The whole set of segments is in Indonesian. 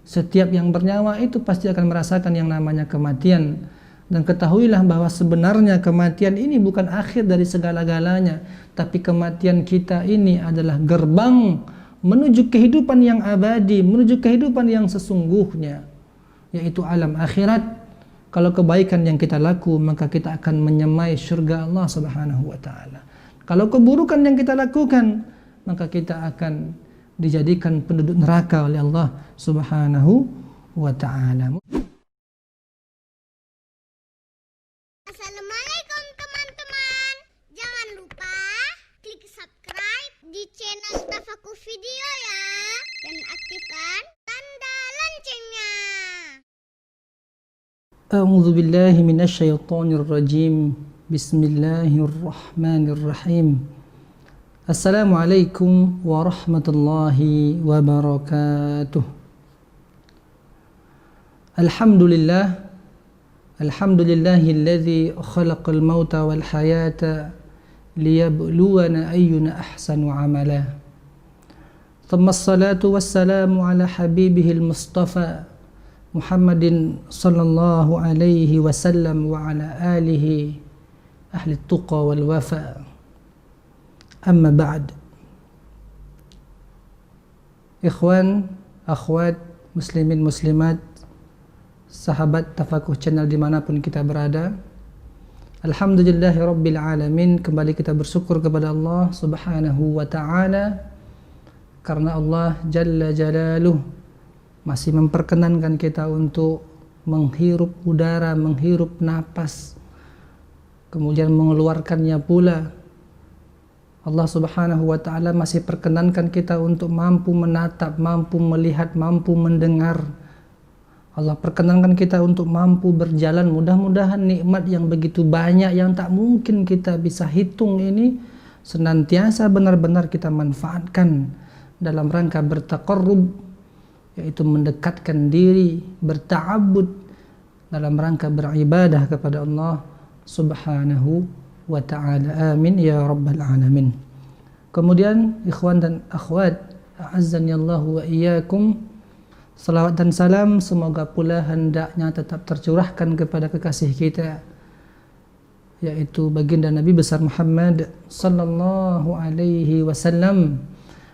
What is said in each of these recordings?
Setiap yang bernyawa itu pasti akan merasakan yang namanya kematian. Dan ketahuilah bahwa sebenarnya kematian ini bukan akhir dari segala-galanya, tapi kematian kita ini adalah gerbang menuju kehidupan yang abadi, menuju kehidupan yang sesungguhnya, yaitu alam akhirat. Kalau kebaikan yang kita lakukan, maka kita akan menyemai surga Allah Subhanahu wa taala. Kalau keburukan yang kita lakukan, maka kita akan dijadikan penduduk neraka oleh Allah Subhanahu wa taala. Assalamualaikum teman-teman. Jangan lupa klik subscribe di channel Tafakur Video ya, dan aktifkan tanda loncengnya. A'udzu billahi minasyaitonir rajim. Bismillahirrahmanirrahim. Assalamualaikum warahmatullahi wabarakatuh. Alhamdulillahilladzi khalaqal mauta wal hayata liyabluwana ayyuna ahsanu amala. Thumma assalatu wassalamu ala habibihil mustafa Muhammadin sallallahu alaihi wasallam wa ala alihi ahli tuqa wal wafa. Amma ba'd. Ikhwan, akhwat, muslimin, muslimat, sahabat Tafakur Channel dimanapun kita berada, alhamdulillahi rabbil alamin. Kembali kita bersyukur kepada Allah subhanahu wa ta'ala, karena Allah jalla jalaluh masih memperkenankan kita untuk menghirup udara, menghirup napas, kemudian mengeluarkannya pula. Allah subhanahu wa ta'ala masih perkenankan kita untuk mampu menatap, mampu melihat, mampu mendengar. Allah perkenankan kita untuk mampu berjalan. Mudah-mudahan nikmat yang begitu banyak yang tak mungkin kita bisa hitung ini senantiasa benar-benar kita manfaatkan dalam rangka bertaqarrub, yaitu mendekatkan diri, berta'abbud dalam rangka beribadah kepada Allah subhanahu wa ta'ala. Amin ya rabbal alamin. Kemudian ikhwan dan akhwat, a'azzani Allah wa iyyakum, salawat dan salam semoga pula hendaknya tetap tercurahkan kepada kekasih kita, yaitu baginda Nabi besar Muhammad sallallahu alaihi wasallam.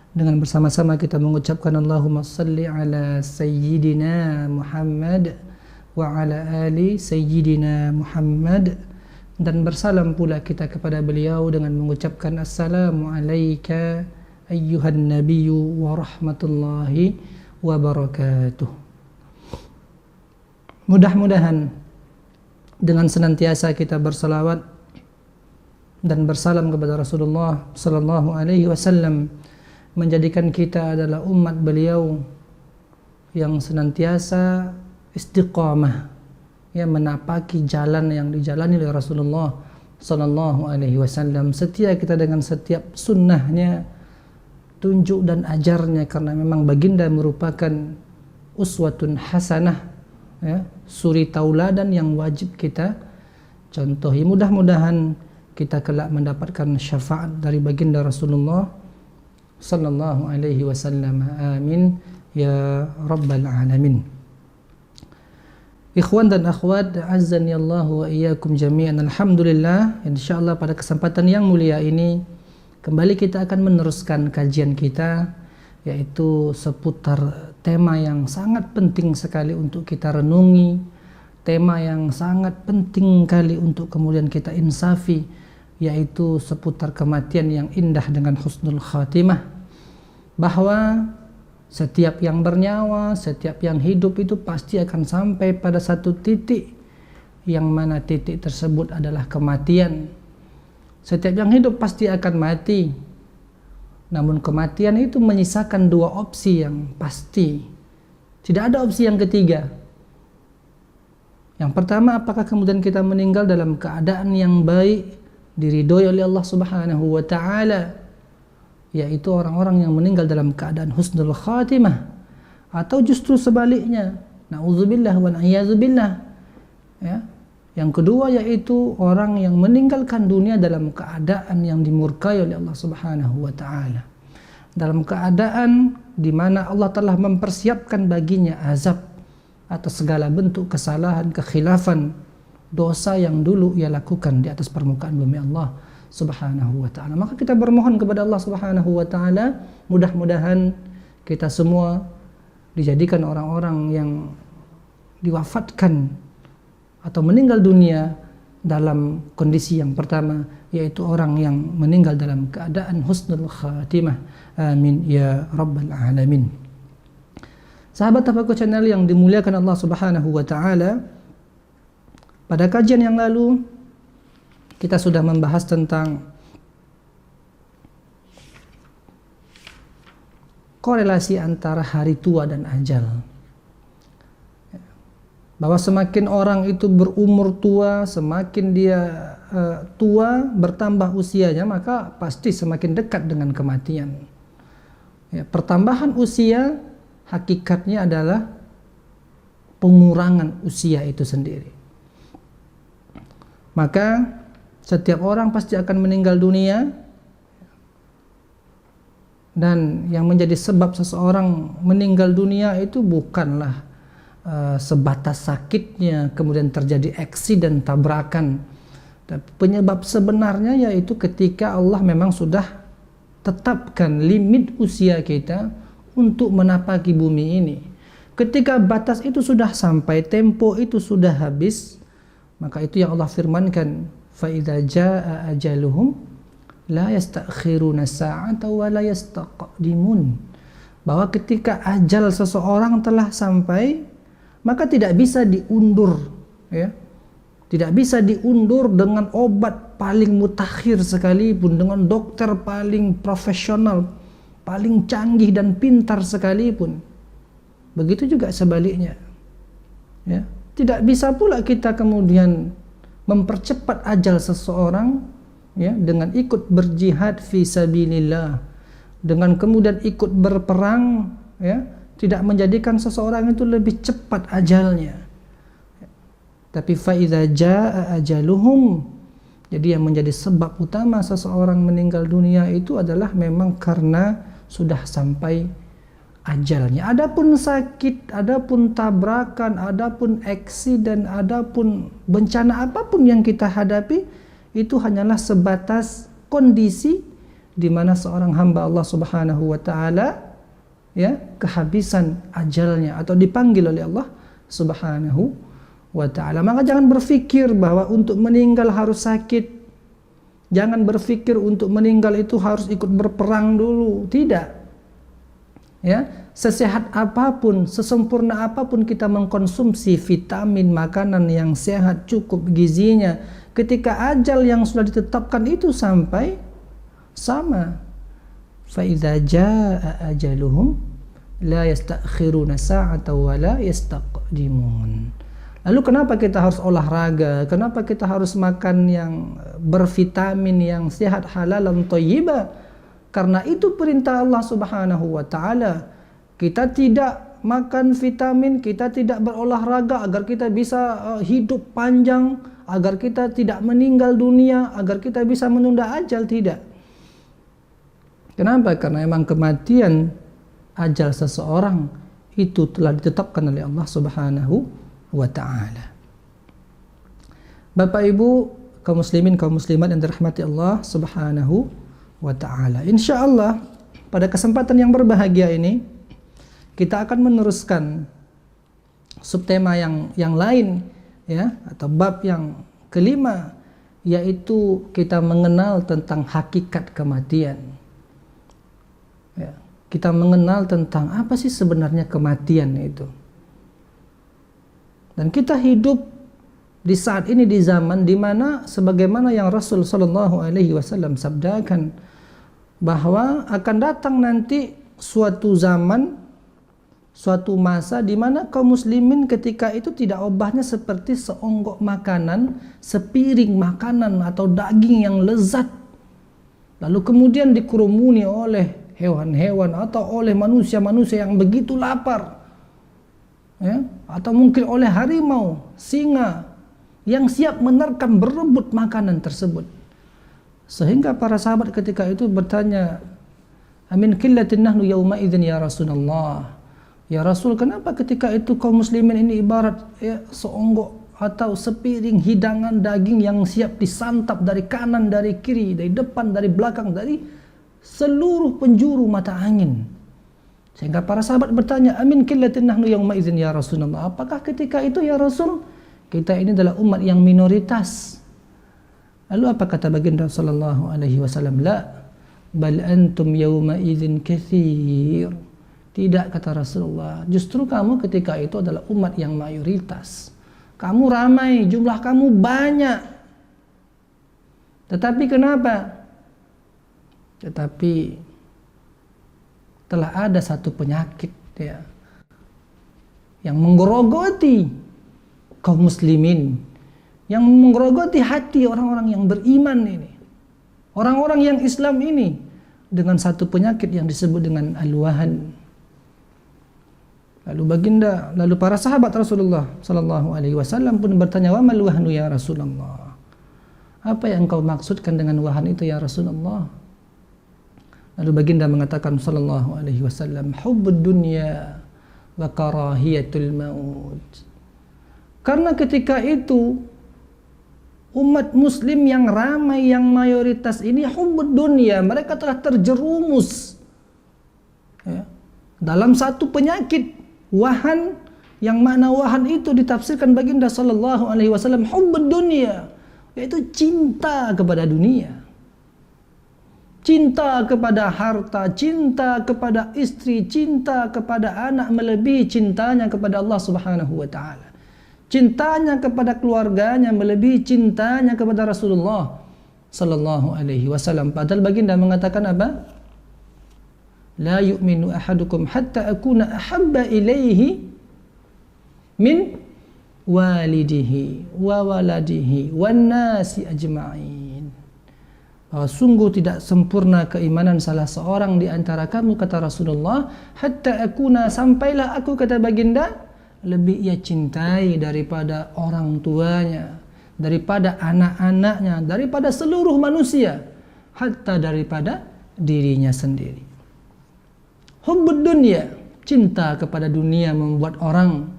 Dengan bersama-sama kita mengucapkan Allahumma salli ala sayyidina Muhammad wa ala ali sayyidina Muhammad, dan bersalam pula kita kepada beliau dengan mengucapkan assalamu alayka ayyuhan nabiyyu wa rahmatullahi wa barakatuh. Mudah-mudahan dengan senantiasa kita bersalawat dan bersalam kepada Rasulullah sallallahu alaihi wasallam menjadikan kita adalah umat beliau yang senantiasa istiqamah, ya, menapaki jalan yang dijalani oleh Rasulullah sallallahu alaihi wasallam. Setia kita dengan setiap sunnahnya, tunjuk dan ajarnya, karena memang baginda merupakan uswatun hasanah, ya, suri tauladan yang wajib kita contohi. Mudah-mudahan kita kelak mendapatkan syafaat dari baginda Rasulullah sallallahu alaihi wasallam. Amin ya rabbal alamin. Ikhwan dan akhwat, azzani Allah wa iyyakum jami'an. Alhamdulillah, insyaallah pada kesempatan yang mulia ini kembali kita akan meneruskan kajian kita, yaitu seputar tema yang sangat penting sekali untuk kita renungi, tema yang sangat penting kali untuk kemudian kita insafi, yaitu seputar kematian yang indah dengan husnul khatimah. Bahwa setiap yang bernyawa, setiap yang hidup itu pasti akan sampai pada satu titik, yang mana titik tersebut adalah kematian. Setiap yang hidup pasti akan mati, namun kematian itu menyisakan dua opsi yang pasti. Tidak ada opsi yang ketiga. Yang pertama, apakah kemudian kita meninggal dalam keadaan yang baik, diridhoi oleh Allah subhanahu wa ta'ala, yaitu orang-orang yang meninggal dalam keadaan husnul khatimah, atau justru sebaliknya, na'udzubillah wa na'iyadzubillah, ya. Yang kedua yaitu orang yang meninggalkan dunia dalam keadaan yang dimurkai oleh Allah subhanahu wa ta'ala. dalam keadaan di mana Allah telah mempersiapkan baginya azab atas segala bentuk kesalahan, kekhilafan, dosa yang dulu ia lakukan di atas permukaan bumi Allah Subhanahu wa ta'ala. Maka kita bermohon kepada Allah Subhanahu wa ta'ala, mudah-mudahan kita semua dijadikan orang-orang yang diwafatkan atau meninggal dunia dalam kondisi yang pertama, yaitu orang yang meninggal dalam keadaan husnul khatimah. Amin ya rabbal alamin. Sahabat Tafakur Channel yang dimuliakan Allah Subhanahu wa ta'ala, pada kajian yang lalu kita sudah membahas tentang korelasi antara hari tua dan ajal. Bahwa semakin orang itu berumur tua, semakin dia tua, bertambah usianya, maka pasti semakin dekat dengan kematian. Ya, pertambahan usia hakikatnya adalah pengurangan usia itu sendiri. Maka setiap orang pasti akan meninggal dunia, dan yang menjadi sebab seseorang meninggal dunia itu bukanlah sebatas sakitnya kemudian terjadi eksiden tabrakan. Penyebab sebenarnya yaitu ketika Allah memang sudah tetapkan limit usia kita untuk menapaki bumi ini. Ketika batas itu sudah sampai, tempo itu sudah habis, maka itu yang Allah firmankan, fa idza jaa ajaluhum la yastakhiruna sa'ata wa la yastaqdimun. Bahwa ketika ajal seseorang telah sampai, maka tidak bisa diundur, ya. Tidak bisa diundur dengan obat paling mutakhir sekalipun, dengan dokter paling profesional, paling canggih dan pintar sekalipun. Begitu juga sebaliknya. Ya. Tidak bisa pula kita kemudian mempercepat ajal seseorang, ya, dengan ikut berjihad fi sabilillah, dengan kemudian ikut berperang, ya, tidak menjadikan seseorang itu lebih cepat ajalnya. Tapi fa idza jaa ajaluhum, jadi yang menjadi sebab utama seseorang meninggal dunia itu adalah memang karena sudah sampai ajalnya. Adapun sakit, adapun tabrakan, adapun eksiden, adapun bencana apapun yang kita hadapi, itu hanyalah sebatas kondisi di mana seorang hamba Allah Subhanahu wa ta'ala, ya, kehabisan ajalnya atau dipanggil oleh Allah Subhanahu wa ta'ala. Maka jangan berpikir bahwa untuk meninggal harus sakit. Jangan berpikir untuk meninggal itu harus ikut berperang dulu. Tidak. Ya, sesehat apapun, sesempurna apapun kita mengkonsumsi vitamin, makanan yang sehat, cukup gizinya, ketika ajal yang sudah ditetapkan itu sampai, sama. Fa idza jaa ajaluhum la yastakhiruna sa'atan wa la yastaqdimun. Lalu kenapa kita harus olahraga? Kenapa kita harus makan yang bervitamin, yang sehat, halal dan thayyibah? Karena itu perintah Allah Subhanahu wa ta'ala. Kita tidak makan vitamin, kita tidak berolahraga agar kita bisa hidup panjang, agar kita tidak meninggal dunia, agar kita bisa menunda ajal, tidak. Kenapa? Karena memang kematian ajal seseorang itu telah ditetapkan oleh Allah Subhanahu wa ta'ala. Bapak Ibu, kaum muslimin, kaum muslimat yang dirahmati Allah Subhanahu wa ta'ala. Insyaallah pada kesempatan yang berbahagia ini kita akan meneruskan subtema yang lain, ya, atau bab yang kelima, yaitu kita mengenal tentang hakikat kematian. Ya, kita mengenal tentang apa sih sebenarnya kematian itu. Dan kita hidup di saat ini di zaman di mana sebagaimana yang Rasul sallallahu alaihi wasallam sabdakan, bahwa akan datang nanti suatu zaman, suatu masa di mana kaum muslimin ketika itu tidak ubahnya seperti seonggok makanan, sepiring makanan atau daging yang lezat, lalu kemudian dikerumuni oleh hewan-hewan atau oleh manusia-manusia yang begitu lapar, ya, atau mungkin oleh harimau, singa yang siap menerkam, berebut makanan tersebut. Sehingga para sahabat ketika itu bertanya, Amin qillatin nahnu yawma idzin ya Rasulullah. Ya Rasul, kenapa ketika itu kaum muslimin ini ibarat seonggok atau sepiring hidangan daging yang siap disantap dari kanan, dari kiri, dari depan, dari belakang, dari seluruh penjuru mata angin. Sehingga para sahabat bertanya, amin qillatin nahnu yawma idzin ya Rasulullah. Apakah ketika itu ya Rasul, kita ini adalah umat yang minoritas? Lalu apa kata baginda sallallahu alaihi wasallam? La, bal antum yawma idzin katsir. Tidak, kata Rasulullah, justru kamu ketika itu adalah umat yang mayoritas. Kamu ramai, jumlah kamu banyak. Tetapi kenapa? Tetapi telah ada satu penyakit ya, yang menggerogoti kaum muslimin, yang menggerogoti hati orang-orang yang beriman ini, orang-orang yang Islam ini, dengan satu penyakit yang disebut dengan al-wahan. Lalu para sahabat Rasulullah sallallahu alaihi wasallam pun bertanya, wa mal wahnu ya Rasulullah? Apa yang engkau maksudkan dengan wahan itu ya Rasulullah? Lalu baginda mengatakan sallallahu alaihi wasallam, hubbud dunya wa karahiyatul maut. Karena ketika itu umat muslim yang ramai, yang mayoritas ini hubbud dunya, mereka telah terjerumus ya, dalam satu penyakit wahan, yang makna wahan itu ditafsirkan baginda sallallahu alaihi wasallam hubbud dunya, yaitu cinta kepada dunia, cinta kepada harta, cinta kepada istri, cinta kepada anak melebihi cintanya kepada Allah Subhanahu wa taala, cintanya kepada keluarganya melebihi cintanya kepada Rasulullah sallallahu alaihi wasallam. Padahal baginda mengatakan apa? La yu'minu ahadukum hatta akuna ahabba ilaihi min walidihi wa waladihi wan nasi ajma'in. Bahwa sungguh tidak sempurna keimanan salah seorang di antara kamu, kata Rasulullah, hatta akuna, sampailah aku, kata baginda, lebih ia cintai daripada orang tuanya, daripada anak-anaknya, daripada seluruh manusia, hatta daripada dirinya sendiri. Hubbud dunya, cinta kepada dunia membuat orang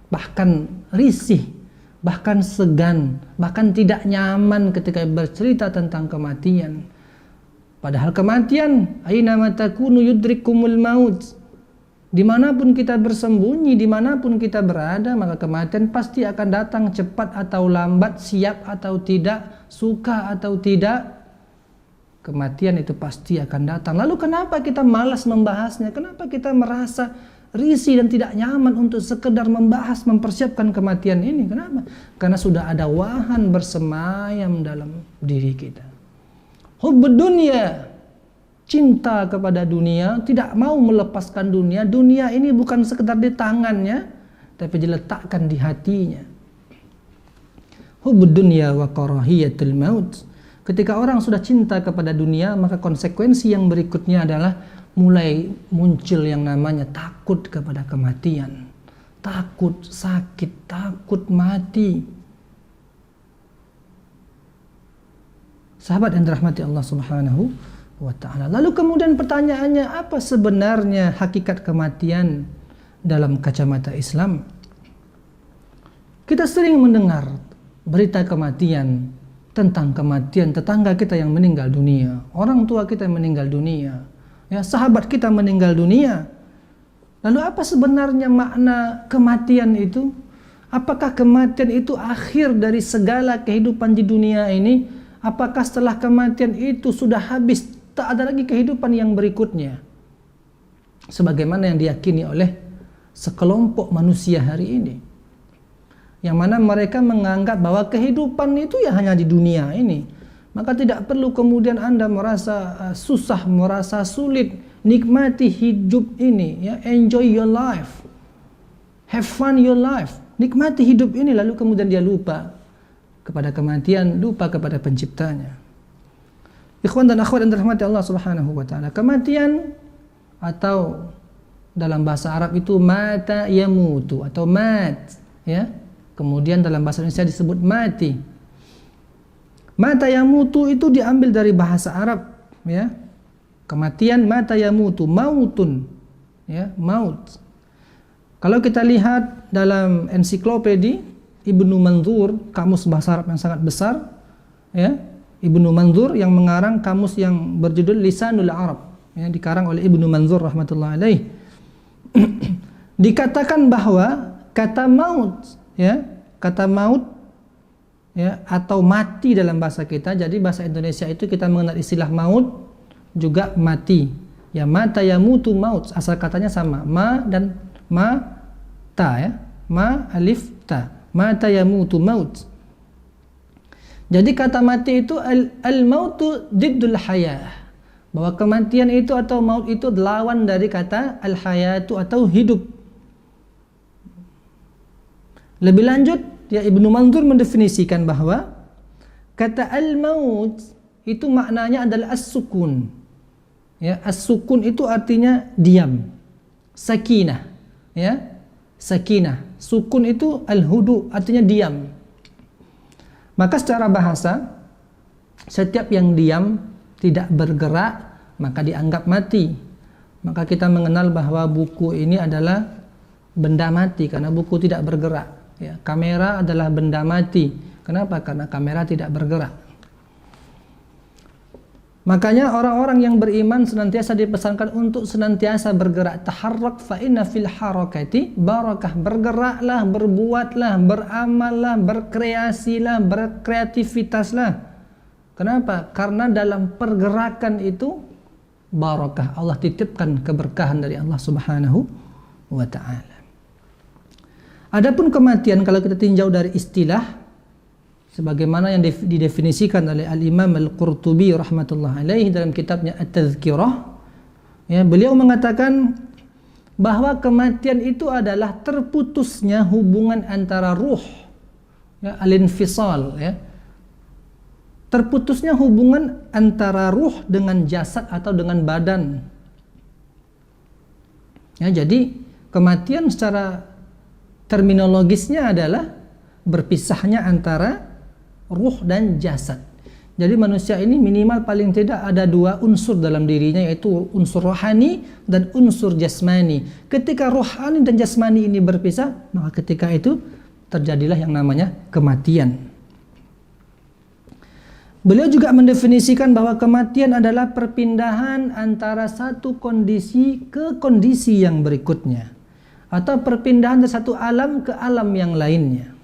bahkan risih, bahkan segan, bahkan tidak nyaman ketika bercerita tentang kematian. Padahal kematian, aina ma takunu yudrikumul maut. Dimanapun kita bersembunyi, dimanapun kita berada, maka kematian pasti akan datang cepat atau lambat, siap atau tidak, suka atau tidak. Kematian itu pasti akan datang. Lalu kenapa kita malas membahasnya? Kenapa kita merasa risih dan tidak nyaman untuk sekedar membahas, mempersiapkan kematian ini? Kenapa? Karena sudah ada wahan bersemayam dalam diri kita. Hubbud dunya, cinta kepada dunia, tidak mau melepaskan dunia. Dunia ini bukan sekedar di tangannya, tapi diletakkan di hatinya. Hubbud dunya wa karahiyatul maut. Ketika orang sudah cinta kepada dunia, maka konsekuensi yang berikutnya adalah mulai muncul yang namanya takut kepada kematian, takut sakit, takut mati. Sahabat yang dirahmati Allah Subhanahu wa ta'ala. Lalu kemudian pertanyaannya, apa sebenarnya hakikat kematian dalam kacamata Islam? Kita sering mendengar berita kematian, tentang kematian tetangga kita yang meninggal dunia, orang tua kita yang meninggal dunia, ya, sahabat kita meninggal dunia. Lalu apa sebenarnya makna kematian itu? Apakah kematian itu akhir dari segala kehidupan di dunia ini? Apakah setelah kematian itu sudah habis, tak ada lagi kehidupan yang berikutnya? Sebagaimana yang diyakini oleh sekelompok manusia hari ini, yang mana mereka menganggap bahwa kehidupan itu ya hanya di dunia ini. Maka tidak perlu kemudian Anda merasa susah, merasa sulit. Nikmati hidup ini, ya, enjoy your life, have fun your life, nikmati hidup ini. Lalu kemudian dia lupa kepada kematian, lupa kepada penciptanya. Ikhwan dan akhwat yang dirahmati Allah Subhanahu wa ta'ala, kematian atau dalam bahasa Arab itu mata yamutu atau mat, ya. Kemudian dalam bahasa Indonesia disebut mati. Mata yamutu itu diambil dari bahasa Arab, ya. Kematian mata yamutu, mautun, ya, maut. Kalau kita lihat dalam ensiklopedi Ibnu Manzur, kamus bahasa Arab yang sangat besar, ya, Ibnu Manzur yang mengarang kamus yang berjudul Lisanul Arab, ya, dikarang oleh Ibnu Manzur rahmatullah alaih. Dikatakan bahwa kata maut, ya, kata maut, ya, atau mati dalam bahasa kita. Jadi bahasa Indonesia itu kita mengenal istilah maut juga mati. Ya, mata yamutu maut, asal katanya sama, ma dan ma ta, ya, ma alif ta, mata yamutu maut. Jadi kata mati itu al-mautu diddul hayah, bahwa kematian itu atau maut itu lawan dari kata al-hayatu atau hidup. Lebih lanjut, ya, Ibnu Manzur mendefinisikan bahwa kata al-maut itu maknanya adalah as-sukun. Ya, as-sukun itu artinya diam. Sakinah, ya. Sakinah. Sukun itu al-hudu, artinya diam. Maka secara bahasa, setiap yang diam, tidak bergerak, maka dianggap mati. Maka kita mengenal bahwa buku ini adalah benda mati karena buku tidak bergerak. Ya, kamera adalah benda mati. Kenapa? Karena kamera tidak bergerak. Makanya orang-orang yang beriman senantiasa dipesankan untuk senantiasa bergerak. Taharrak fa inna fil harakati barakah. Bergeraklah, berbuatlah, beramallah, berkreasilah, berkreativitaslah. Kenapa? Karena dalam pergerakan itu barakah. Allah titipkan keberkahan dari Allah Subhanahu wa ta'ala. Adapun kematian, kalau kita tinjau dari istilah sebagaimana yang didefinisikan oleh Al-Imam Al-Qurtubi rahmatullah alaihi dalam kitabnya At-Tadhkirah, ya, beliau mengatakan bahwa kematian itu adalah terputusnya hubungan antara ruh, ya, al-infisal, ya, terputusnya hubungan antara ruh dengan jasad atau dengan badan. Ya, jadi kematian secara terminologisnya adalah berpisahnya antara ruh dan jasad. Jadi manusia ini minimal paling tidak ada dua unsur dalam dirinya, yaitu unsur rohani dan unsur jasmani. Ketika rohani dan jasmani ini berpisah, maka ketika itu terjadilah yang namanya kematian. Beliau juga mendefinisikan bahwa kematian adalah perpindahan antara satu kondisi ke kondisi yang berikutnya, atau perpindahan dari satu alam ke alam yang lainnya.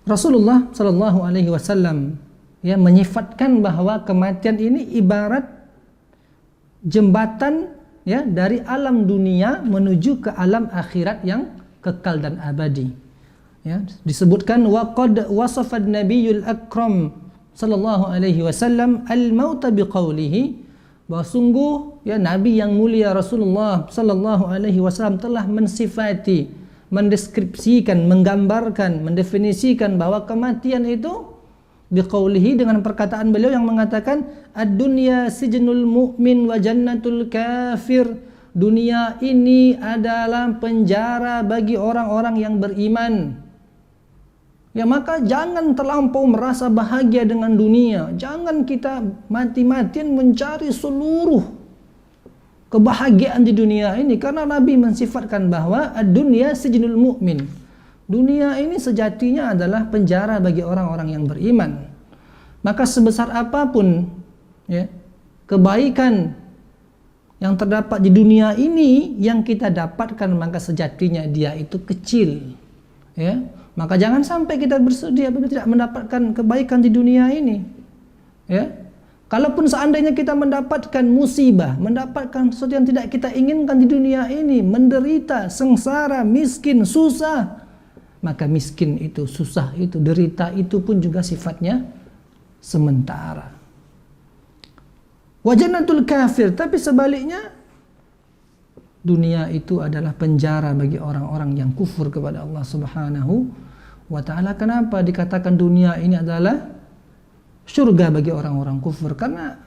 Rasulullah Shallallahu Alaihi Wasallam, ya, menyifatkan bahwa kematian ini ibarat jembatan, ya, dari alam dunia menuju ke alam akhirat yang kekal dan abadi. Ya, disebutkan waqad wasafad Nabiyul Akram Sallallahu Alaihi Wasallam al-mauta biqaulihi, bahwa sungguh, ya, Nabi yang mulia Rasulullah Sallallahu Alaihi Wasallam telah mensifati, mendeskripsikan, menggambarkan, mendefinisikan bahwa kematian itu biqaulihi, dengan perkataan beliau yang mengatakan ad-dunya sijnul mu'min wa jannatul kafir. Dunia ini adalah penjara bagi orang-orang yang beriman. Ya, maka jangan terlampau merasa bahagia dengan dunia. Jangan kita mati-matian mencari seluruh kebahagiaan di dunia ini, karena Nabi mensifatkan bahwa ad-dunya sijnul mu'min. Dunia ini sejatinya adalah penjara bagi orang-orang yang beriman. Maka sebesar apapun, ya, kebaikan yang terdapat di dunia ini yang kita dapatkan, maka sejatinya dia itu kecil. Ya, maka jangan sampai kita bersedih apabila tidak mendapatkan kebaikan di dunia ini. Ya. Kalaupun seandainya kita mendapatkan musibah, mendapatkan sesuatu yang tidak kita inginkan di dunia ini, menderita, sengsara, miskin, susah, maka miskin itu, susah itu, derita itu pun juga sifatnya sementara. Wa jannatul kafir, tapi sebaliknya dunia itu adalah penjara bagi orang-orang yang kufur kepada Allah Subhanahu wa ta'ala. Kenapa dikatakan dunia ini adalah surga bagi orang-orang kufur? Karena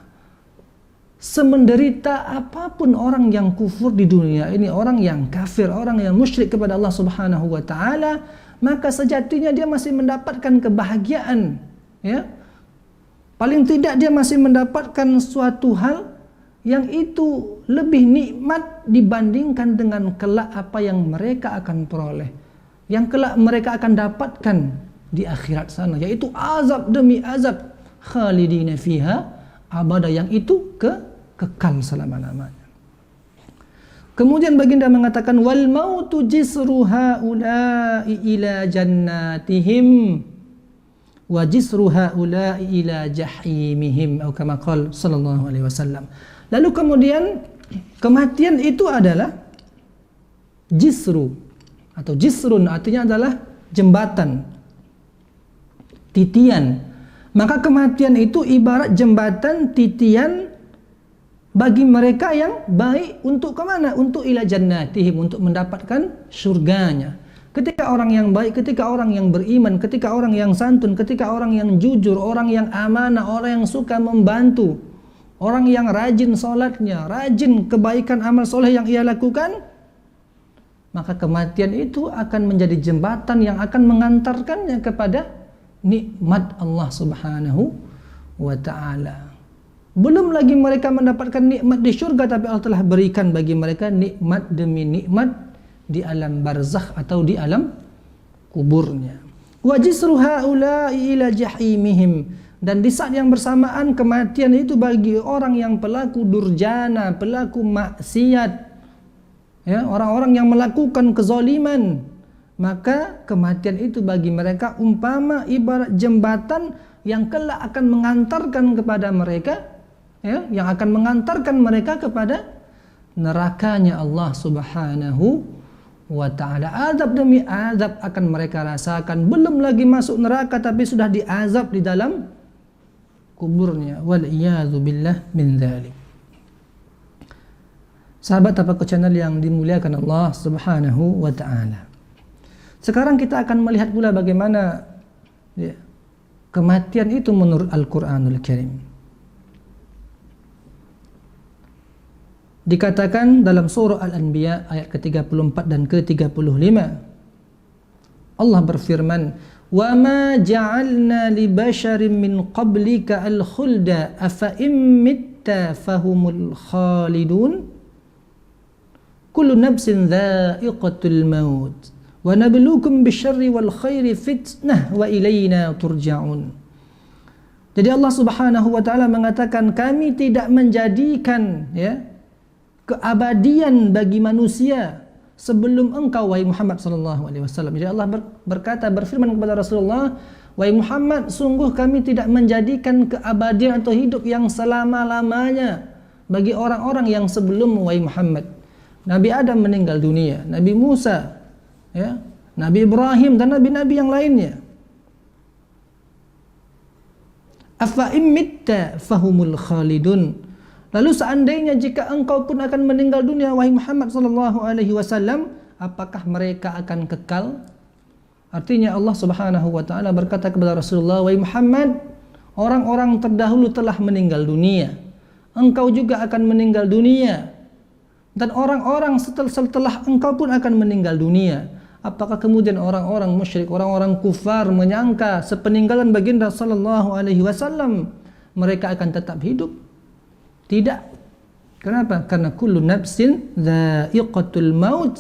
semenderita apapun orang yang kufur di dunia ini, orang yang kafir, orang yang musyrik kepada Allah Subhanahu wa ta'ala, maka sejatinya dia masih mendapatkan kebahagiaan, ya, Paling tidak dia masih mendapatkan suatu hal yang itu lebih nikmat dibandingkan dengan kelak apa yang mereka akan peroleh, yang kelak mereka akan dapatkan di akhirat sana, yaitu azab demi azab, khalidina fiha abada, yang itu kekal selama-lamanya. Kemudian baginda mengatakan, wal mautu jisru haula'i ila jannatihim wa jisru haula'i ila jahimihim, atau kama qala sallallahu alaihi wasallam. Lalu kemudian kematian itu adalah jisru atau jisrun, artinya adalah jembatan, titian. Maka kematian itu ibarat jembatan, titian bagi mereka yang baik untuk kemana? Untuk ila jannatihim, untuk mendapatkan surganya. Ketika orang yang baik, ketika orang yang beriman, ketika orang yang santun, ketika orang yang jujur, orang yang amanah, orang yang suka membantu, orang yang rajin sholatnya, rajin kebaikan amal soleh yang ia lakukan, maka kematian itu akan menjadi jembatan yang akan mengantarkannya kepada nikmat Allah Subhanahu wa ta'ala. Belum lagi mereka mendapatkan nikmat di syurga, tapi Allah telah berikan bagi mereka nikmat demi nikmat di alam barzakh atau di alam kuburnya. Wa jisru haula'i ila jahimihim, dan di saat yang bersamaan kematian itu bagi orang yang pelaku durjana, pelaku maksiat, ya, orang-orang yang melakukan kezaliman, maka kematian itu bagi mereka umpama ibarat jembatan yang kelak akan mengantarkan kepada mereka, ya, yang akan mengantarkan mereka kepada nerakanya Allah Subhanahu wa ta'ala. Azab demi azab akan mereka rasakan. Belum lagi masuk neraka, tapi sudah diazab di dalam kuburnya. Wal'iyadzu billah min dzalik. Sahabat Tafakur Channel yang dimuliakan Allah Subhanahu wa ta'ala, sekarang kita akan melihat pula bagaimana, ya, kematian itu menurut Al-Quranul Karim. Dikatakan dalam surah Al-Anbiya ayat ke-34 dan ke-35, Allah berfirman, "Wa ma ja'alna li basharin min qablika al-khulda afa in mitta fahumul khalidun kullu nafsin dha'iqatul maut wa nabluukum bisyarri wal khairi fitnah wa ilayna turja'un." Jadi Allah Subhanahu wa taala mengatakan, kami tidak menjadikan, ya, keabadian bagi manusia sebelum engkau, wahai Muhammad sallallahu alaihi wasallam. Jadi Allah berkata, berfirman kepada Rasulullah, wahai Muhammad, sungguh kami tidak menjadikan keabadian atau hidup yang selama-lamanya bagi orang-orang yang sebelum, wahai Muhammad. Nabi Adam meninggal dunia, Nabi Musa, ya, Nabi Ibrahim dan nabi-nabi yang lainnya. Afa immitta fahumul khalidun. Lalu seandainya jika engkau pun akan meninggal dunia, wahai Muhammad sallallahu alaihi wasallam, apakah mereka akan kekal? Artinya Allah Subhanahu wa taala berkata kepada Rasulullah, wahai Muhammad, orang-orang terdahulu telah meninggal dunia. Engkau juga akan meninggal dunia. Dan orang-orang setelah engkau pun akan meninggal dunia. Apakah kemudian orang-orang musyrik, orang-orang kufar menyangka sepeninggalan baginda sallallahu alaihi wasallam mereka akan tetap hidup? Tidak. Kenapa? Karena kullu nafsin dha'iqatul maut.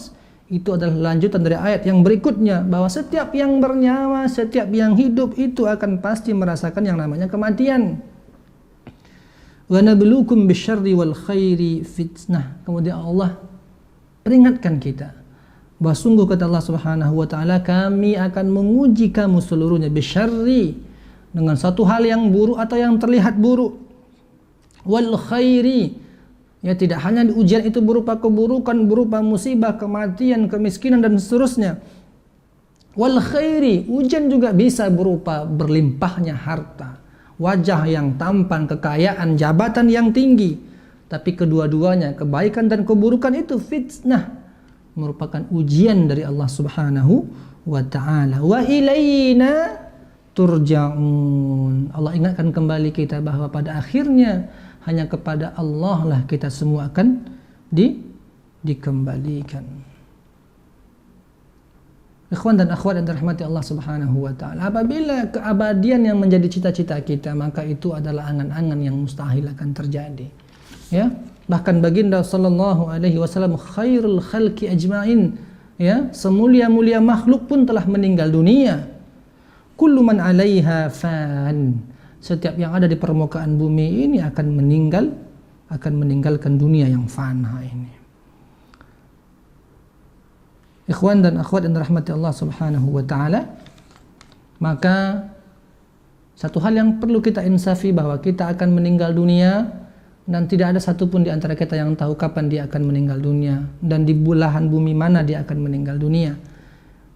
Itu adalah lanjutan dari ayat yang berikutnya, bahwa setiap yang bernyawa, setiap yang hidup itu akan pasti merasakan yang namanya kematian. Wa nabluukum bisyarri wal khairi fitnah. Kemudian Allah peringatkan kita bahwa sungguh kata Allah Subhanahu wa taala, kami akan menguji kamu seluruhnya, bisyarri, dengan satu hal yang buruk atau yang terlihat buruk, wal khairi, ya, tidak hanya ujian itu berupa keburukan, berupa musibah, kematian, kemiskinan dan seterusnya. Wal khairi, ujian juga bisa berupa berlimpahnya harta, wajah yang tampan, kekayaan, jabatan yang tinggi. Tapi kedua-duanya, kebaikan dan keburukan itu fitnah, merupakan ujian dari Allah Subhanahu wa ta'ala. Wa ilayna turja'un. Allah ingatkan kembali kita bahwa pada akhirnya hanya kepada Allah lah kita semua akan dikembalikan. Ikhwan dan akhwat yang dirahmati Allah Subhanahu wa taala, apabila keabadian yang menjadi cita-cita kita, maka itu adalah angan-angan yang mustahil akan terjadi. Ya, bahkan baginda sallallahu alaihi wasallam khairul khalqi ajmain, ya, semulia-mulia makhluk pun telah meninggal dunia. Kullu man 'alaiha fan. Setiap yang ada di permukaan bumi ini akan meninggalkan dunia yang fana ini. Ikhwan dan akhwat yang dirahmati Allah Subhanahu wa taala, maka satu hal yang perlu kita insafi bahwa kita akan meninggal dunia dan tidak ada satupun di antara kita yang tahu kapan dia akan meninggal dunia dan di belahan bumi mana dia akan meninggal dunia.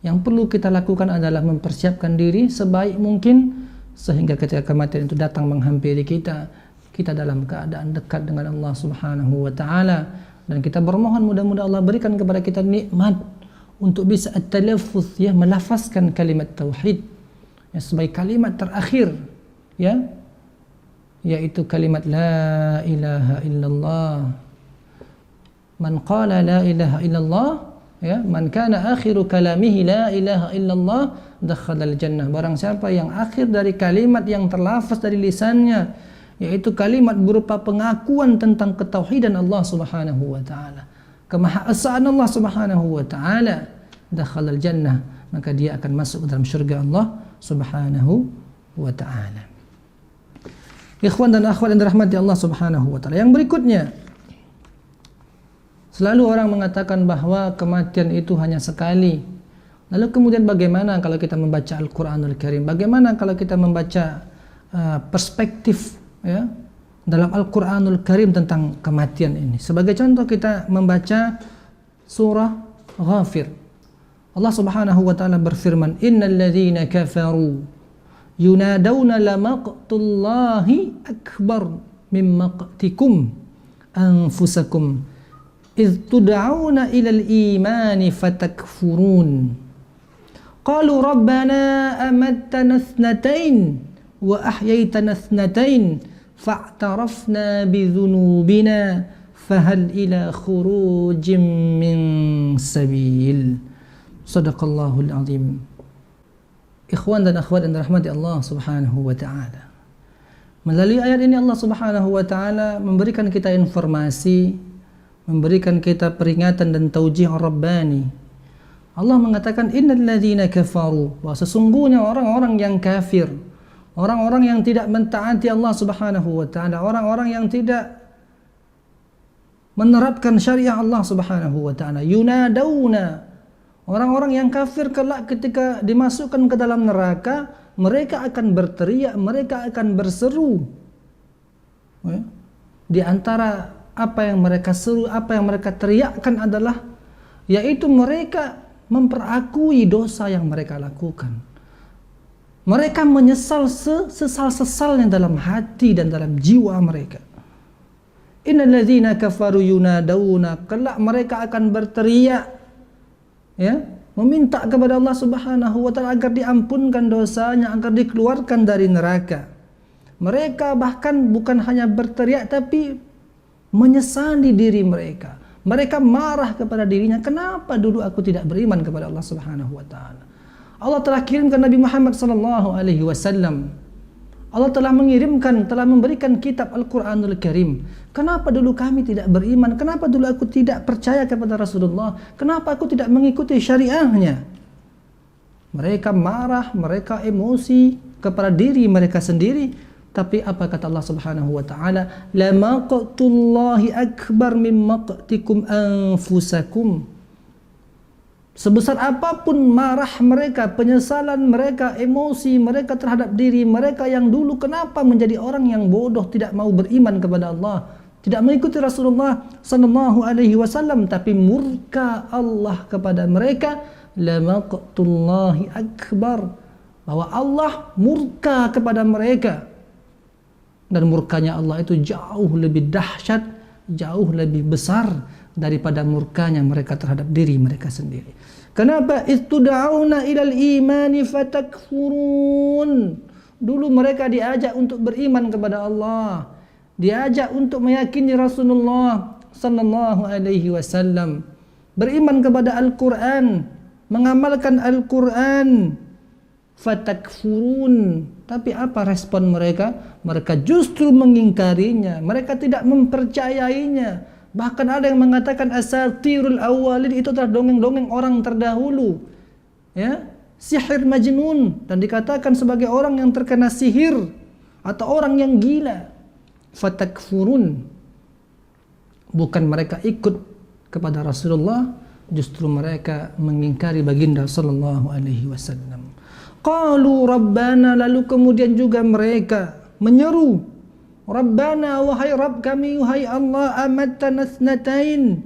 Yang perlu kita lakukan adalah mempersiapkan diri sebaik mungkin sehingga ketika kematian itu datang menghampiri kita, kita dalam keadaan dekat dengan Allah Subhanahu wa taala, dan kita bermohon mudah-mudahan Allah berikan kepada kita nikmat untuk bisa at-talaffuz, ya, melafazkan kalimat tauhid, ya, sebagai kalimat terakhir, ya, yaitu kalimat la ilaha illallah. Man qala la ilaha illallah, ya, man kana akhiru kalamihi la ilaha illallah dakhala al-jannah. Barang siapa yang akhir dari kalimat yang terlafaz dari lisannya, yaitu kalimat berupa pengakuan tentang ketauhidan Allah Subhanahu wa taala, kemahaesaan Allah Subhanahu wa taala, dakhala al-jannah, maka dia akan masuk ke dalam syurga Allah Subhanahu wa taala. Ikhwan dan akhwat yang dirahmati Allah Subhanahu wa taala, yang berikutnya, selalu orang mengatakan bahwa kematian itu hanya sekali. Lalu kemudian bagaimana kalau kita membaca Al-Qur'anul Karim? Bagaimana kalau kita membaca perspektif, ya, dalam Al-Qur'anul Karim tentang kematian ini? Sebagai contoh kita membaca surah Ghafir. Allah Subhanahu wa taala berfirman, "Innal ladzina kafaru yunadawna lamaqtullahi akbar min maqtikum anfusakum idh tud'auna ilal imani fatakfurun. Qalu rabbana amattana ithnatain wa ahyaytana ithnatain fa'tarafna bidhunubina fahal ila khurujim min sabil." Sadaqallahul azim. Ikhwan dan akhwat yang dirahmati Allah Subhanahu wa taala, melalui ayat ini Allah Subhanahu wa taala memberikan kita informasi, memberikan kita peringatan dan taujih rabbani. Allah mengatakan innal ladzina kafaru, bahwa sesungguhnya orang-orang yang kafir, orang-orang yang tidak mentaati Allah Subhanahu wa taala, orang-orang yang tidak menerapkan syariat Allah Subhanahu wa taala, yunadawna, orang-orang yang kafir kelak ketika dimasukkan ke dalam neraka, mereka akan berteriak, mereka akan berseru. Ya. Di antara apa yang mereka seru, apa yang mereka teriakkan adalah, yaitu mereka memperakui dosa yang mereka lakukan. Mereka menyesal sesal-sesalnya dalam hati dan dalam jiwa mereka. Innal ladzina kafaru yunadawna, kelak mereka akan berteriak, ya, meminta kepada Allah Subhanahu wa taala agar diampunkan dosanya, agar dikeluarkan dari neraka. Mereka bahkan bukan hanya berteriak tapi menyesali diri mereka. Mereka marah kepada dirinya, kenapa dulu aku tidak beriman kepada Allah Subhanahu wa taala? Allah telah kirimkan Nabi Muhammad sallallahu alaihi wasallam. Allah telah mengirimkan, telah memberikan kitab Al-Qur'anul Karim. Kenapa dulu kami tidak beriman? Kenapa dulu aku tidak percaya kepada Rasulullah? Kenapa aku tidak mengikuti syariahnya? Mereka marah, mereka emosi kepada diri mereka sendiri. Tapi apa kata Allah Subhanahu wa taala? La maqtullahi akbar min maqtikum anfusakum. Sebesar apapun marah mereka, penyesalan mereka, emosi mereka terhadap diri mereka yang dulu, kenapa menjadi orang yang bodoh, tidak mau beriman kepada Allah, tidak mengikuti Rasulullah sallallahu alaihi wasallam, tapi murka Allah kepada mereka, la maqtullahi akbar, bahwa Allah murka kepada mereka, dan murkanya Allah itu jauh lebih dahsyat, jauh lebih besar daripada murkanya mereka terhadap diri mereka sendiri. Kenapa? Istud'auna ilal imani fatakfurun. Dulu mereka diajak untuk beriman kepada Allah, diajak untuk meyakini Rasulullah sallallahu alaihi wasallam, beriman kepada Al-Quran, mengamalkan Al-Quran, fatakfurun. Tapi apa respon mereka? Mereka justru mengingkarinya, mereka tidak mempercayainya. Bahkan ada yang mengatakan asatirul awwalin, itu adalah dongeng-dongeng orang terdahulu, ya, sihir majnun, dan dikatakan sebagai orang yang terkena sihir atau orang yang gila. Fatakfurun, bukan mereka ikut kepada Rasulullah, justru mereka mengingkari baginda sallallahu alaihi wasallam. Qalu rabbana, lalu kemudian juga mereka menyeru, Rabbana, wahai Rabb kami, wahai Allah, amattana tsnatain,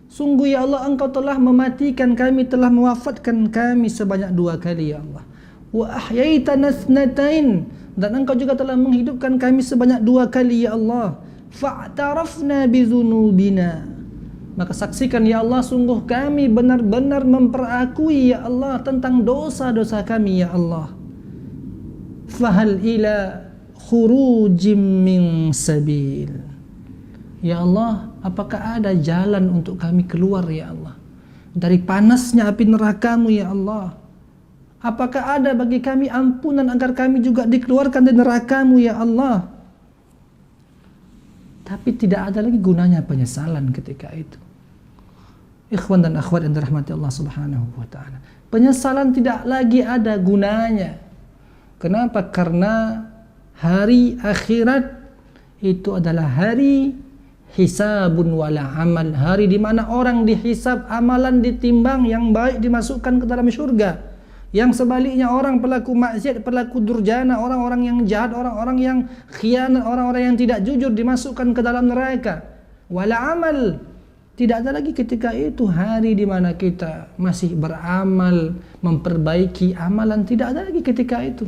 sungguh ya Allah engkau telah mematikan kami, telah mewafatkan kami sebanyak 2 kali ya Allah. Wa ahyaitana tsnatain, dan engkau juga telah menghidupkan kami sebanyak 2 kali ya Allah. Fa'tarafna bizunubina, maka saksikan ya Allah, sungguh kami benar-benar memperakui ya Allah tentang dosa-dosa kami ya Allah. Fahal ila khurujim min sabil, ya Allah, apakah ada jalan untuk kami keluar ya Allah dari panasnya api neraka-Mu ya Allah? Apakah ada bagi kami ampunan agar kami juga dikeluarkan dari neraka-Mu ya Allah? Tapi tidak ada lagi gunanya penyesalan ketika itu. Ikhwan dan akhwat yang dirahmati Allah Subhanahu wa taala, penyesalan tidak lagi ada gunanya. Kenapa? Karena hari akhirat itu adalah hari hisabun wala amal, hari di mana orang dihisab, amalan ditimbang, yang baik dimasukkan ke dalam surga, yang sebaliknya orang pelaku maksiat, pelaku durjana, orang-orang yang jahat, orang-orang yang khianat, orang-orang yang tidak jujur dimasukkan ke dalam neraka. Wala amal, tidak ada lagi ketika itu hari di mana kita masih beramal, memperbaiki amalan, tidak ada lagi ketika itu.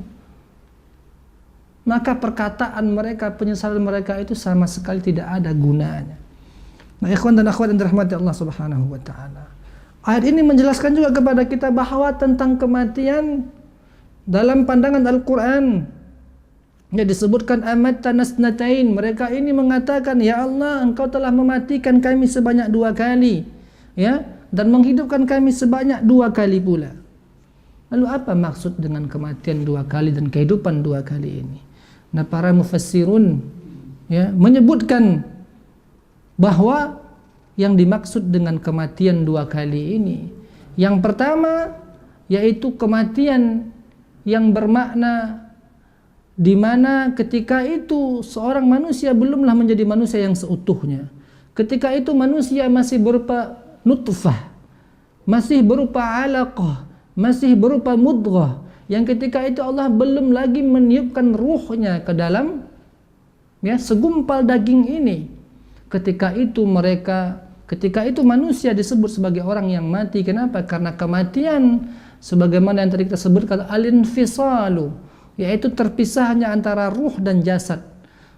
Maka perkataan mereka, penyesalan mereka itu sama sekali tidak ada gunanya. Nah, ikhwan dan akhwat yang dirahmati Allah Subhanahu wa taala, ayat ini menjelaskan juga kepada kita bahwa tentang kematian dalam pandangan Al-Quran, ya, disebutkan amattana tsnatain, mereka ini mengatakan ya Allah engkau telah mematikan kami sebanyak 2 kali, ya, dan menghidupkan kami sebanyak 2 kali pula. Lalu apa maksud dengan kematian 2 kali dan kehidupan 2 kali ini? Nah, para mufassirun, ya, menyebutkan bahwa yang dimaksud dengan kematian 2 kali ini, yang pertama yaitu kematian yang bermakna di mana ketika itu seorang manusia belumlah menjadi manusia yang seutuhnya. Ketika itu manusia masih berupa nutfah, masih berupa alaqah, masih berupa mudghah, yang ketika itu Allah belum lagi meniupkan ruhnya ke dalam, ya, segumpal daging ini. Ketika itu manusia disebut sebagai orang yang mati. Kenapa? Karena kematian sebagaimana yang tadi kita sebutkan, al-infisalu, yaitu terpisahnya antara ruh dan jasad.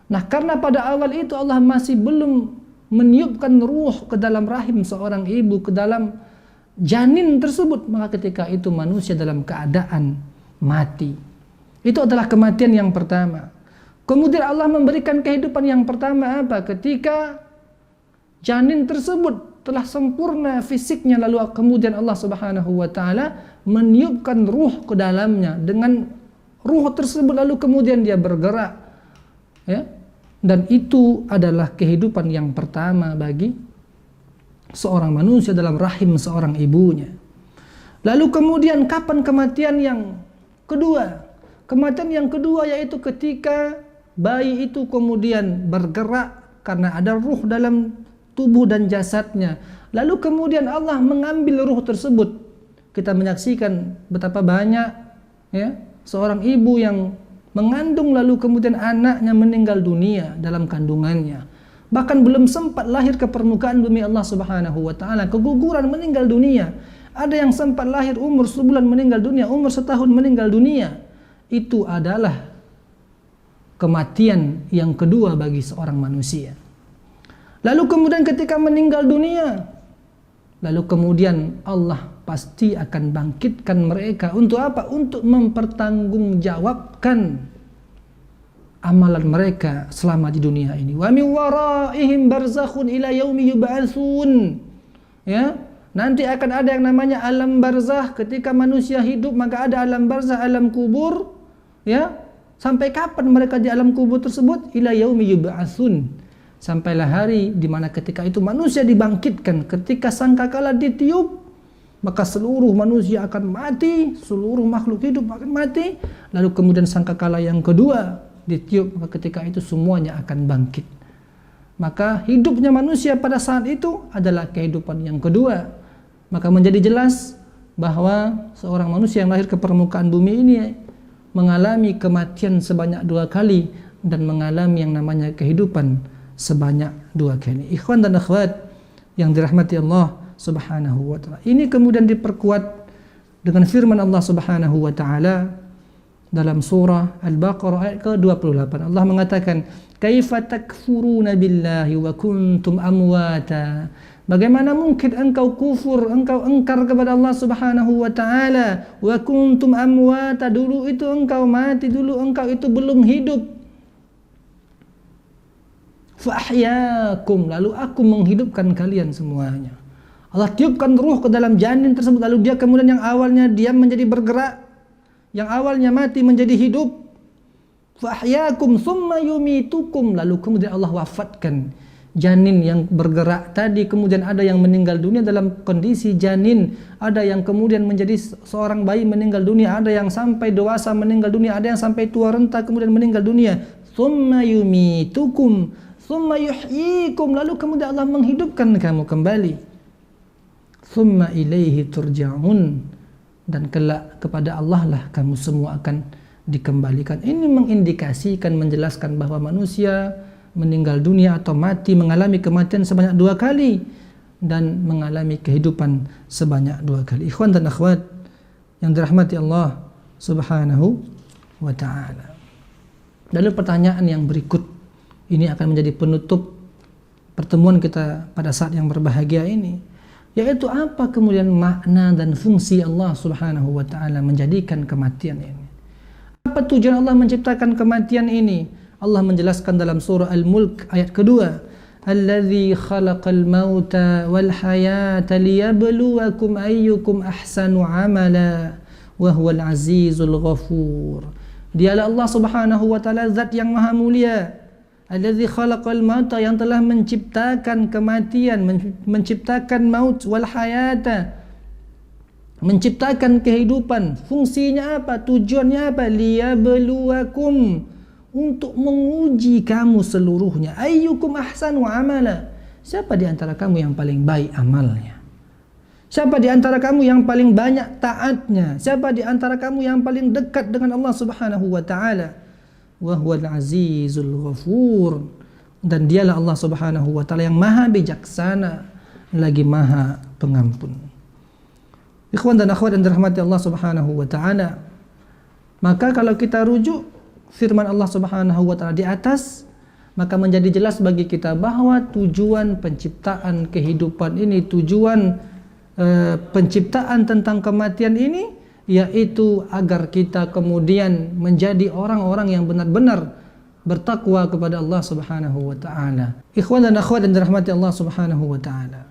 Nah, karena pada awal itu Allah masih belum meniupkan ruh ke dalam rahim seorang ibu, ke dalam janin tersebut, maka ketika itu manusia dalam keadaan mati. Itu adalah kematian yang pertama. Kemudian Allah memberikan kehidupan yang pertama apa? Ketika janin tersebut telah sempurna fisiknya, lalu kemudian Allah Subhanahu wa taala meniupkan ruh ke dalamnya. Dengan ruh tersebut lalu kemudian dia bergerak, ya. Dan itu adalah kehidupan yang pertama bagi seorang manusia dalam rahim seorang ibunya. Lalu kemudian kapan kematian yang kedua? Kematian yang kedua yaitu ketika bayi itu kemudian bergerak karena ada ruh dalam tubuh dan jasadnya. Lalu kemudian Allah mengambil ruh tersebut. Kita menyaksikan betapa banyak, ya, seorang ibu yang mengandung lalu kemudian anaknya meninggal dunia dalam kandungannya. Bahkan belum sempat lahir ke permukaan bumi Allah Subhanahu wa taala, keguguran meninggal dunia. Ada yang sempat lahir umur sebulan meninggal dunia, umur setahun meninggal dunia. Itu adalah kematian yang kedua bagi seorang manusia. Lalu kemudian ketika meninggal dunia, lalu kemudian Allah pasti akan bangkitkan mereka untuk apa? Untuk mempertanggungjawabkan amalan mereka selama di dunia ini. Wa min waraihim barzakhun ila yaumi yub'atsun. Ya. Nanti akan ada yang namanya alam barzah. Ketika manusia hidup maka ada alam barzah, alam kubur. Ya, sampai kapan mereka di alam kubur tersebut? Ila yaumi yub'atsun. Sampailah hari di mana ketika itu manusia dibangkitkan. Ketika sangkakala ditiup, maka seluruh manusia akan mati, seluruh makhluk hidup akan mati. Lalu kemudian sangkakala yang kedua ditiup, maka ketika itu semuanya akan bangkit. Maka hidupnya manusia pada saat itu adalah kehidupan yang kedua. Maka menjadi jelas bahwa seorang manusia yang lahir ke permukaan bumi ini mengalami kematian sebanyak 2 kali dan mengalami yang namanya kehidupan sebanyak 2 kali. Ikhwan dan akhwat yang dirahmati Allah Subhanahu wa ta'ala. Ini kemudian diperkuat dengan firman Allah Subhanahu wa ta'ala dalam surah Al-Baqarah ayat ke-28. Allah mengatakan, "Kaifa takfuruna billahi wa kuntum amwata?" Bagaimana mungkin engkau kufur, engkau engkar kepada Allah Subhanahu wa ta'ala, wa kuntum amwata, dulu itu engkau mati, dulu engkau itu belum hidup. Fa ahyakum, lalu aku menghidupkan kalian semuanya. Allah tiupkan ruh ke dalam janin tersebut, lalu dia kemudian yang awalnya diam menjadi bergerak, yang awalnya mati menjadi hidup. Fa ahyakum tsumma yumitukum, lalu kemudian Allah wafatkan janin yang bergerak tadi. Kemudian ada yang meninggal dunia dalam kondisi janin, ada yang kemudian menjadi seorang bayi meninggal dunia, ada yang sampai dewasa meninggal dunia, ada yang sampai tua renta kemudian meninggal dunia. Tsumma yumitukum tsumma yuhyikum, lalu kemudian Allah menghidupkan kamu kembali. Tsumma ilaihi turja'un, dan kelak kepada Allah lah kamu semua akan dikembalikan. Ini mengindikasikan, menjelaskan bahwa manusia meninggal dunia atau mati, mengalami kematian sebanyak 2 kali dan mengalami kehidupan sebanyak 2 kali. Ikhwan dan akhwat yang dirahmati Allah Subhanahu wa ta'ala. Lalu pertanyaan yang berikut ini akan menjadi penutup pertemuan kita pada saat yang berbahagia ini, yaitu apa kemudian makna dan fungsi Allah Subhanahu wa ta'ala menjadikan kematian ini? Apa tujuan Allah menciptakan kematian ini? Allah menjelaskan dalam surah Al-Mulk ayat kedua, "Allazi khalaqal mauta wal hayata liyabluwakum ayyukum ahsanu amala wa huwal azizul ghafur." Dialah Allah Subhanahu wa ta'ala zat yang maha mulia. Allazi khalaqal mauta, yang telah menciptakan kematian, menciptakan maut, wal hayata, menciptakan kehidupan. Fungsinya apa? Tujuannya apa? Liyabluwakum, untuk menguji kamu seluruhnya. Ayyukum ahsanu amala, siapa di antara kamu yang paling baik amalnya? Siapa di antara kamu yang paling banyak taatnya? Siapa di antara kamu yang paling dekat dengan Allah Subhanahu wa ta'ala? Wa huwal azizul ghafur, dan dialah Allah Subhanahu wa ta'ala yang maha bijaksana lagi maha pengampun. Ikhwan dan akhwat yang dirahmati Allah Subhanahu wa ta'ala, maka kalau kita rujuk firman Allah Subhanahu wa ta'ala di atas, maka menjadi jelas bagi kita bahwa tujuan penciptaan kehidupan ini, tujuan penciptaan tentang kematian ini, yaitu agar kita kemudian menjadi orang-orang yang benar-benar bertakwa kepada Allah Subhanahu wa ta'ala. Ikhwan dan akhwat yang dirahmati Allah Subhanahu wa ta'ala,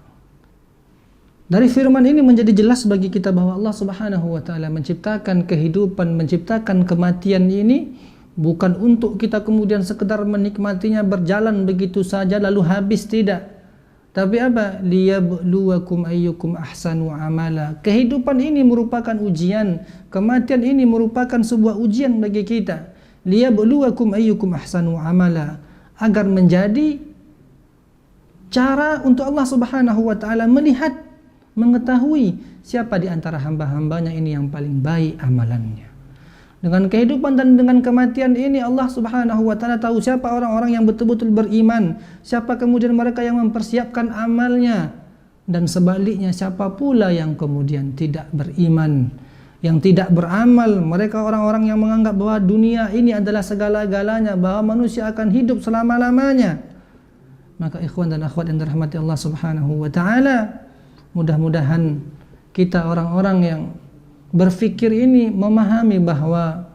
dari firman ini menjadi jelas bagi kita bahwa Allah Subhanahu wa ta'ala menciptakan kehidupan, menciptakan kematian ini bukan untuk kita kemudian sekedar menikmatinya berjalan begitu saja lalu habis, tidak. Tapi apa? Liyabluwakum ayyukum ahsanu amala. Kehidupan ini merupakan ujian, kematian ini merupakan sebuah ujian bagi kita. Liyabluwakum ayyukum ahsanu amala, agar menjadi cara untuk Allah Subhanahu wa ta'ala melihat, mengetahui siapa di antara hamba-hambanya ini yang paling baik amalannya. Dengan kehidupan dan dengan kematian ini Allah Subhanahu wa ta'ala tahu siapa orang-orang yang betul-betul beriman, siapa kemudian mereka yang mempersiapkan amalnya, dan sebaliknya siapa pula yang kemudian tidak beriman, yang tidak beramal. Mereka orang-orang yang menganggap bahwa dunia ini adalah segala-galanya, bahwa manusia akan hidup selama-lamanya. Maka ikhwan dan akhwat yang dirahmati Allah Subhanahu wa ta'ala, mudah-mudahan kita orang-orang yang berfikir ini memahami bahwa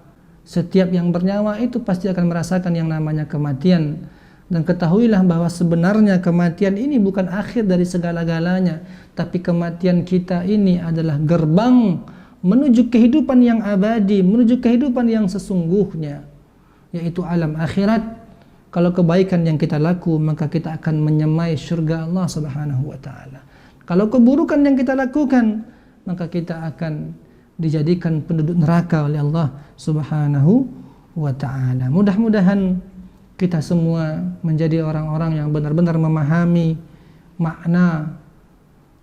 setiap yang bernyawa itu pasti akan merasakan yang namanya kematian. Dan ketahuilah bahwa sebenarnya kematian ini bukan akhir dari segala-galanya, tapi kematian kita ini adalah gerbang menuju kehidupan yang abadi, menuju kehidupan yang sesungguhnya, yaitu alam akhirat. Kalau kebaikan yang kita laku, maka kita akan menyemai surga Allah Subhanahu wa taala. Kalau keburukan yang kita lakukan, maka kita akan dijadikan penduduk neraka oleh Allah Subhanahu wa taala. Mudah-mudahan kita semua menjadi orang-orang yang benar-benar memahami makna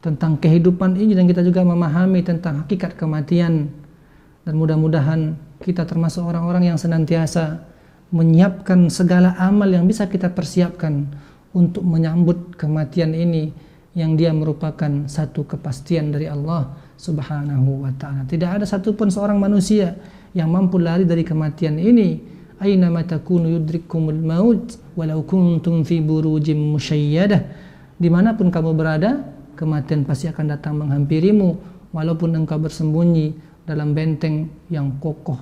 tentang kehidupan ini, dan kita juga memahami tentang hakikat kematian. Dan mudah-mudahan kita termasuk orang-orang yang senantiasa menyiapkan segala amal yang bisa kita persiapkan untuk menyambut kematian ini, yang dia merupakan satu kepastian dari Allah Subhanahu wa ta'ala. Tidak ada satupun seorang manusia yang mampu lari dari kematian ini. Aina ma takunu yudrikkumul maut walau kuntum fi burujim musyayyadah. Dimanapun kamu berada, kematian pasti akan datang menghampirimu, walaupun engkau bersembunyi dalam benteng yang kokoh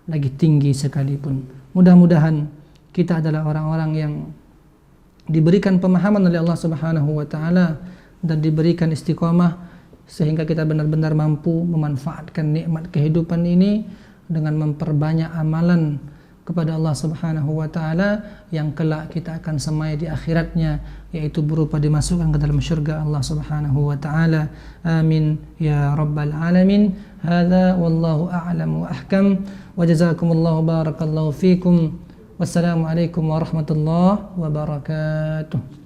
lagi tinggi sekalipun. Mudah-mudahan kita adalah orang-orang yang diberikan pemahaman oleh Allah Subhanahu wa taala dan diberikan istiqomah, sehingga kita benar-benar mampu memanfaatkan nikmat kehidupan ini dengan memperbanyak amalan kepada Allah Subhanahu wa taala yang kelak kita akan semai di akhiratnya, yaitu berupa dimasukkan ke dalam syurga Allah Subhanahu wa taala. Amin ya rabbal alamin. Hadza wallahu a'lam wa ahkam. Wa jazakumullahu barakallahu fikum. Wassalamu alaikum warahmatullahi wabarakatuh.